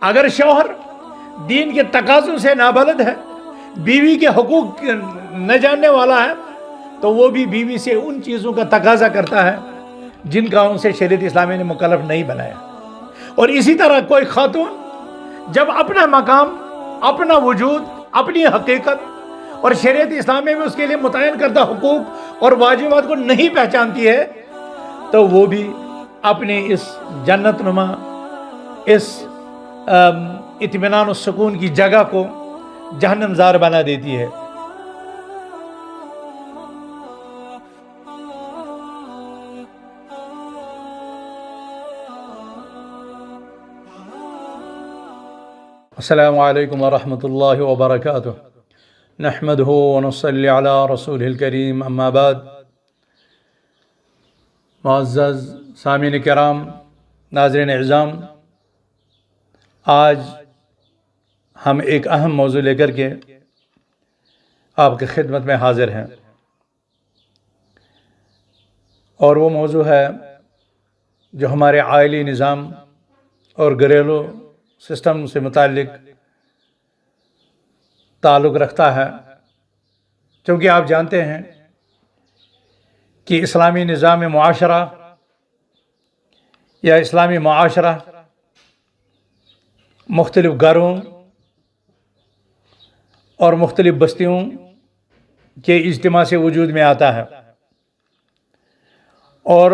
اگر شوہر دین کے تقاضوں سے نابلد ہے، بیوی کے حقوق نہ جاننے والا ہے، تو وہ بھی بیوی سے ان چیزوں کا تقاضا کرتا ہے جن کا ان سے شریعت اسلامی نے مکلف نہیں بنایا۔ اور اسی طرح کوئی خاتون جب اپنا مقام، اپنا وجود، اپنی حقیقت اور شریعت اسلامی میں اس کے لیے متعین کردہ حقوق اور واجبات کو نہیں پہچانتی ہے، تو وہ بھی اپنی اس جنت نما، اس اطمینان و سکون کی جگہ کو جہنم زار بنا دیتی ہے۔ السلام علیکم ورحمۃ اللہ وبرکاتہ، نحمدہ ونصلی علی رسولہ الکریم، اما بعد۔ معزز سامعین کرام، ناظرین اعظام، آج ہم ایک اہم موضوع لے کر کے آپ کی خدمت میں حاضر ہیں، اور وہ موضوع ہے جو ہمارے عائلی نظام اور گھریلو سسٹم سے متعلق تعلق رکھتا ہے، کیونکہ آپ جانتے ہیں کہ اسلامی نظام معاشرہ یا اسلامی معاشرہ مختلف گھروں اور مختلف بستیوں کے اجتماع سے وجود میں آتا ہے، اور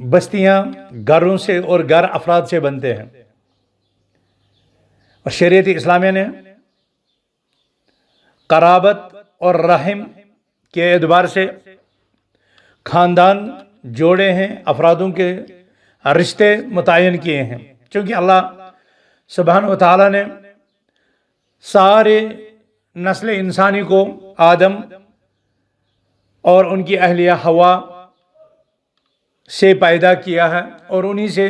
بستیاں گھروں سے اور گھر افراد سے بنتے ہیں، اور شریعت اسلامیہ نے قرابت اور رحم کے اعتبار سے خاندان جوڑے ہیں، افرادوں کے رشتے متعین کیے ہیں، چونکہ اللہ سبحانہ و تعالیٰ نے سارے نسل انسانی کو آدم اور ان کی اہلیہ حوا سے پیدا کیا ہے، اور انہی سے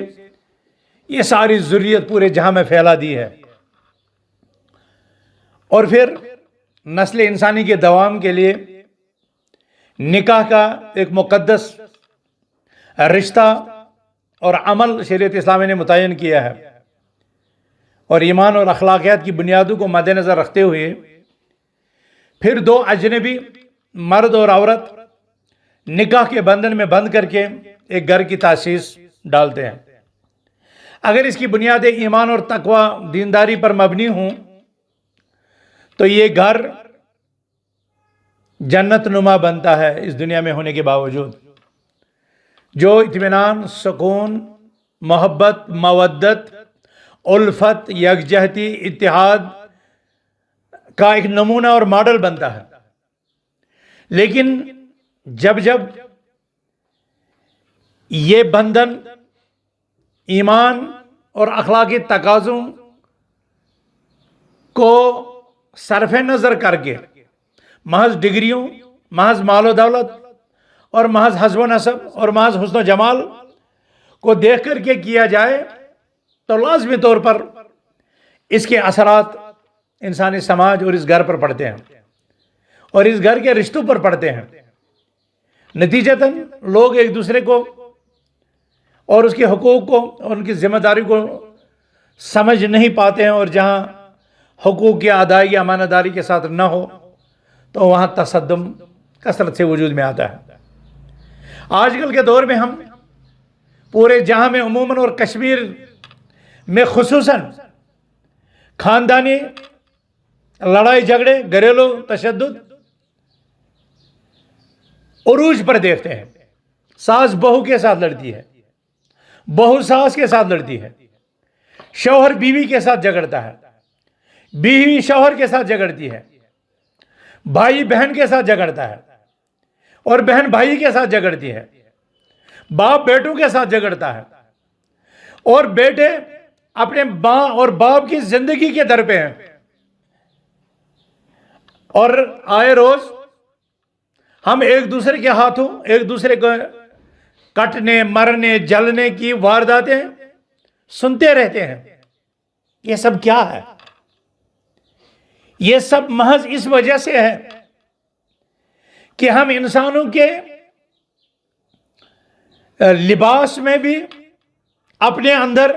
یہ ساری ذریت پورے جہاں میں پھیلا دی ہے، اور پھر نسل انسانی کے دوام کے لیے نکاح کا ایک مقدس رشتہ اور عمل شریعت اسلامی نے متعین کیا ہے، اور ایمان اور اخلاقیات کی بنیادوں کو مد نظر رکھتے ہوئے پھر دو اجنبی مرد اور عورت نکاح کے بندھن میں بندھ کر کے ایک گھر کی تاسیس ڈالتے ہیں۔ اگر اس کی بنیادیں ایمان اور تقوی، دینداری پر مبنی ہوں تو یہ گھر جنت نما بنتا ہے اس دنیا میں ہونے کے باوجود، جو اطمینان، سکون، محبت، مودت، الفت، یکجہتی، اتحاد کا ایک نمونہ اور ماڈل بنتا ہے۔ لیکن جب یہ بندھن ایمان اور اخلاقی تقاضوں کو صرف نظر کر کے محض ڈگریوں، محض مال و دولت اور محض حسب و نسب اور محض حسن و جمال کو دیکھ کر کے کیا جائے، تو لازمی طور پر اس کے اثرات انسانی سماج اور اس گھر پر پڑتے ہیں، اور اس گھر کے رشتوں پر پڑتے ہیں۔ نتیجتاً لوگ ایک دوسرے کو اور اس کے حقوق کو اور ان کی ذمہ داری کو سمجھ نہیں پاتے ہیں، اور جہاں حقوق کی ادائیگی امانت داری کے ساتھ نہ ہو تو وہاں تصدم کثرت سے وجود میں آتا ہے۔ آج کل کے دور میں ہم پورے جہاں میں عموماً اور کشمیر میں خصوصاً خاندانی لڑائی جھگڑے، گھریلو تشدد عروج پر دیکھتے ہیں۔ ساس بہو کے ساتھ لڑتی ہے، بہو ساس کے ساتھ لڑتی ہے، شوہر بیوی کے ساتھ جھگڑتا ہے، بیوی شوہر کے ساتھ جھگڑتی ہے، بھائی بہن کے ساتھ جھگڑتا ہے، اور بہن بھائی کے ساتھ جھگڑتی ہے، باپ بیٹوں کے ساتھ جھگڑتا ہے، اور بیٹے اپنے ماں اور باپ کی زندگی کے در پہ ہیں، اور آئے روز ہم ایک دوسرے کے ہاتھوں ایک دوسرے کو کٹنے، مرنے، جلنے کی وارداتیں سنتے رہتے ہیں۔ یہ سب کیا ہے؟ یہ سب محض اس وجہ سے ہے کہ ہم انسانوں کے لباس میں بھی اپنے اندر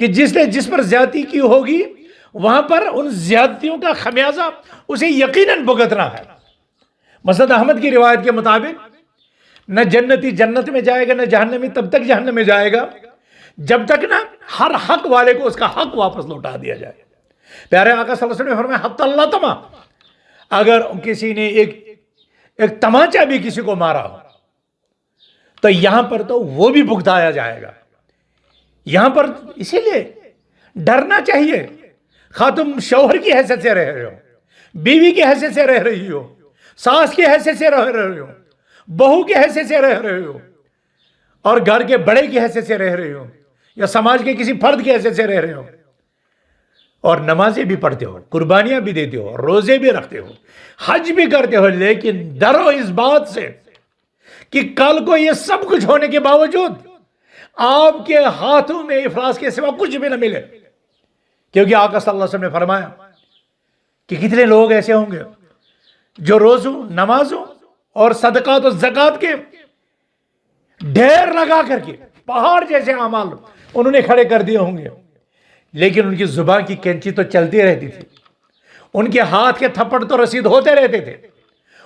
کہ جس نے جس پر زیادتی کی ہوگی وہاں پر ان زیادتیوں کا خمیازہ اسے یقیناً بھگتنا ہے۔ مسند احمد کی روایت کے مطابق نہ جنتی جنت میں جائے گا، نہ جہنمی تب تک جہنم میں جائے گا جب تک نہ ہر حق والے کو اس کا حق واپس لوٹا دیا جائے۔ پیارے آقا صلی اللہ علیہ وسلم نے فرمایا حتی اللہ تما، اگر کسی نے ایک تمانچہ بھی کسی کو مارا ہو تو یہاں پر تو وہ بھی بھگتایا جائے گا۔ یہاں پر اسی لیے ڈرنا چاہیے، خواہ تم شوہر کی حیثیت سے رہ رہے ہو، بیوی کی حیثیت سے رہ رہی ہو، ساس کی حیثیت سے رہ رہے ہو، بہو کی حیثیت سے رہ رہے ہو، اور گھر کے بڑے کی حیثیت سے رہ رہے ہو، یا سماج کے کسی فرد کی حیثیت سے رہ رہے ہو، اور نمازیں بھی پڑھتے ہو، قربانیاں بھی دیتے ہو، روزے بھی رکھتے ہو، حج بھی کرتے ہو، لیکن ڈرو اس بات سے کہ کل کو یہ سب کچھ ہونے کے باوجود آپ کے ہاتھوں میں افلاس کے سوا کچھ بھی نہ ملے۔ کیونکہ آقا صلی اللہ علیہ وسلم نے فرمایا کہ کتنے لوگ ایسے ہوں گے جو روزوں، نمازوں اور صدقات و زکوٰۃ کے ڈھیر لگا کر کے پہاڑ جیسے اعمال انہوں نے کھڑے کر دیے ہوں گے، لیکن ان کی زبان کی کینچی تو چلتی رہتی تھی، ان کے ہاتھ کے تھپڑ تو رسید ہوتے رہتے تھے،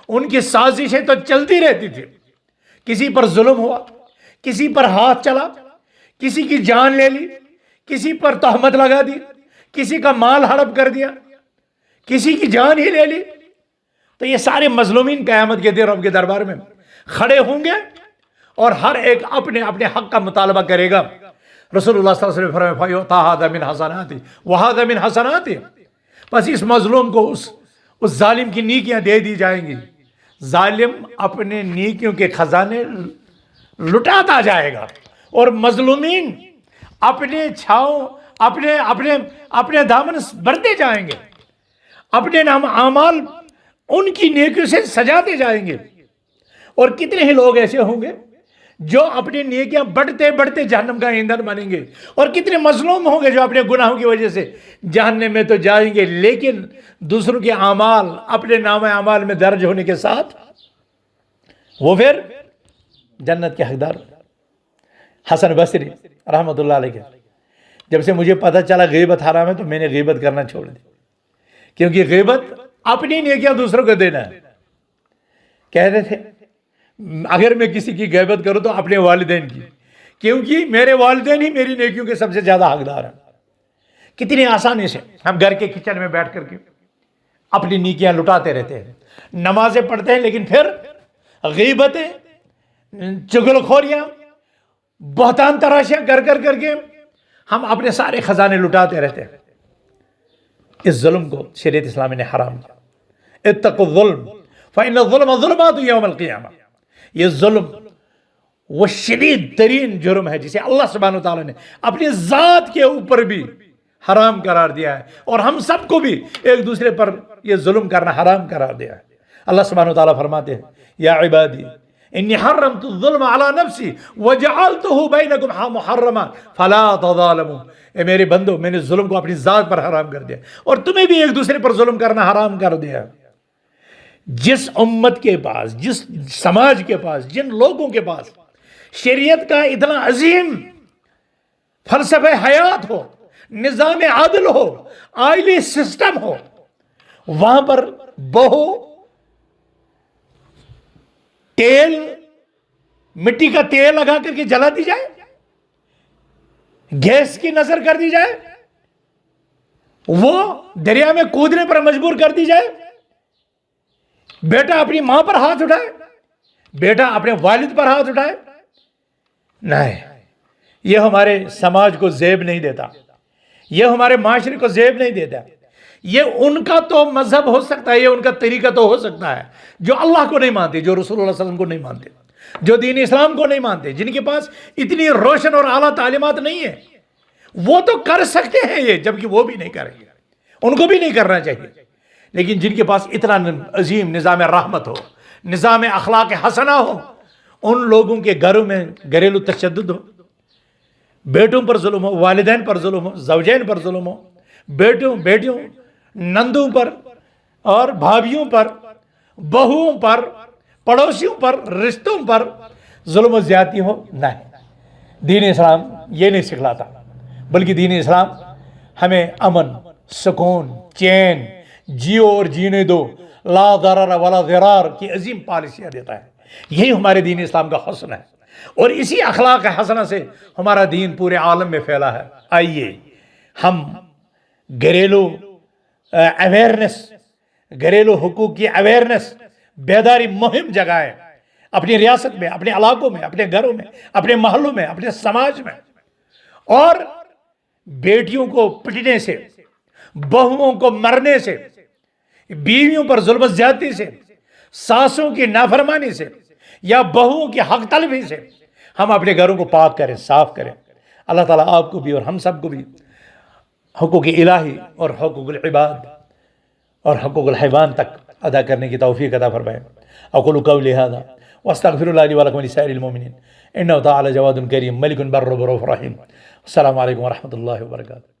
ان کی سازشیں تو چلتی رہتی تھی۔ کسی پر ظلم ہوا، کسی پر ہاتھ چلا، کسی کی جان لے لی، کسی پر تہمت لگا دی، کسی کا مال ہڑپ کر دیا، کسی کی جان ہی لے لی، تو یہ سارے مظلومین قیامت کے دن رب کے دربار میں کھڑے ہوں گے اور ہر ایک اپنے اپنے حق کا مطالبہ کرے گا۔ رسول اللہ صلی اللہ علیہ وسلم فرمایا فَيُعْطَىٰ هَٰذَا مِنْ حَسَنَاتِهِ وَهَٰذَا مِنْ حَسَنَاتِهِ، بس اس مظلوم کو اس ظالم کی نیکیاں دے دی جائیں گی۔ ظالم اپنے نیکیوں کے خزانے لٹاتا جائے گا اور مظلومین اپنے چھاؤں اپنے دامن بھرتے جائیں گے، اپنے نام اعمال ان کی نیکیوں سے سجاتے جائیں گے۔ اور کتنے ہی لوگ ایسے ہوں گے جو اپنی نیکیاں بڑھتے بڑھتے جہنم کا ایندھن بنیں گے، اور کتنے مظلوم ہوں گے جو اپنے گناہوں کی وجہ سے جہنم میں تو جائیں گے، لیکن دوسروں کے اعمال اپنے نام اعمال میں درج ہونے کے ساتھ وہ پھر جنت کے حقدار۔ حسن بصری رحمۃ اللہ علیہ، جب سے مجھے پتہ چلا غیبت حرام ہے تو میں نے غیبت کرنا چھوڑ دی، کیونکہ غیبت اپنی نیکیاں دوسروں کو دینا ہے۔ کہتے تھے اگر میں کسی کی غیبت کروں تو اپنے والدین کی، کیونکہ میرے والدین ہی میری نیکیوں کے سب سے زیادہ حقدار ہیں۔ کتنی آسانی سے ہم گھر کے کچن میں بیٹھ کر کے اپنی نیکیاں لٹاتے رہتے ہیں، نمازیں پڑھتے ہیں، لیکن پھر غیبتیں، چغلخوریاں، بہتان تراشیاں کر کے ہم اپنے سارے خزانے لٹاتے رہتے ہیں۔ اس ظلم کو شریعت اسلامی نے حرام کیا۔ اتقوا الظلم فإن الظلم ظلمات یوم القیامہ۔ یہ ظلم وہ شدید ترین جرم ہے جسے اللہ سبحانہ وتعالی نے اپنی ذات کے اوپر بھی حرام قرار دیا ہے، اور ہم سب کو بھی ایک دوسرے پر یہ ظلم کرنا حرام قرار دیا ہے۔ اللہ سبحانہ وتعالی فرماتے ہیں یا عبادی انی حرمت الظلم علی نفسی وجعلتہ بینکم محرما فلا تظالموا۔ اے میرے بندو، میں نے ظلم کو اپنی ذات پر حرام کر دیا اور تمہیں بھی ایک دوسرے پر ظلم کرنا حرام کر دیا۔ جس امت کے پاس، جس سماج کے پاس، جن لوگوں کے پاس شریعت کا اتنا عظیم فلسفہ حیات ہو، نظام عدل ہو، آئلی سسٹم ہو، وہاں پر بہو، تیل، مٹی کا تیل لگا کر کے جلا دی جائے، گیس کی نظر کر دی جائے، وہ دریا میں کودنے پر مجبور کر دی جائے، بیٹا اپنی ماں پر ہاتھ اٹھائے، بیٹا اپنے والد پر ہاتھ اٹھائے، نہیں، یہ ہمارے سماج کو زیب نہیں دیتا، یہ ہمارے معاشرے کو زیب نہیں دیتا۔ یہ ان کا تو مذہب ہو سکتا ہے، یہ ان کا طریقہ تو ہو سکتا ہے، جو اللہ کو نہیں مانتے، جو رسول اللہ صلی اللہ علیہ وسلم کو نہیں مانتے، جو دین اسلام کو نہیں مانتے، جن کے پاس اتنی روشن اور اعلیٰ تعلیمات نہیں ہے، وہ تو کر سکتے ہیں یہ، جبکہ وہ بھی نہیں کریں گے، ان کو بھی نہیں کرنا چاہیے۔ لیکن جن کے پاس اتنا عظیم نظام رحمت ہو، نظام اخلاق حسنہ ہو، ان لوگوں کے گھروں میں گھریلو تشدد ہو، بیٹوں پر ظلم ہو، والدین پر ظلم ہو، زوجین پر ظلم ہو، بیٹیوں، نندوں پر اور بھابھیوں پر، بہوؤں پر، پڑوسیوں پر، رشتوں پر ظلم و زیادتی ہو، نہیں، دین اسلام یہ نہیں سکھلاتا۔ بلکہ دین اسلام ہمیں امن، سکون، چین، جیو اور جینے دو، لا ضرر ولا ضرار کی عظیم پالیسیاں دیتا ہے۔ یہی ہمارے دین اسلام کا حسن ہے، اور اسی اخلاق حسنہ سے ہمارا دین پورے عالم میں پھیلا ہے۔ آئیے ہم گھریلو اویئرنیس، گھریلو حقوق کی اویئرنیس، بیداری مہم جگائیں اپنی ریاست میں، اپنے علاقوں میں، اپنے گھروں میں، اپنے محلوں میں، اپنے سماج میں، اور بیٹیوں کو پٹنے سے، بہوؤں کو مرنے سے، بیویوں پر ظلم و زیادتی سے، ساسوں کی نافرمانی سے یا بہوؤں کی حق طلبی سے ہم اپنے گھروں کو پاک کریں، صاف کریں۔ اللہ تعالیٰ آپ کو بھی اور ہم سب کو بھی حقوق الہی اور حقوق العباد اور حقوق الحیوان تک ادا کرنے کی توفیق عطا فرمائے۔ اقول قولی ھذا واستغفر اللہ لی ولکم ولسائر المؤمنین انہ تعالی جواد کریم ملک بر رؤوف رحیم۔ السلام علیکم ورحمۃ اللہ وبرکاتہ۔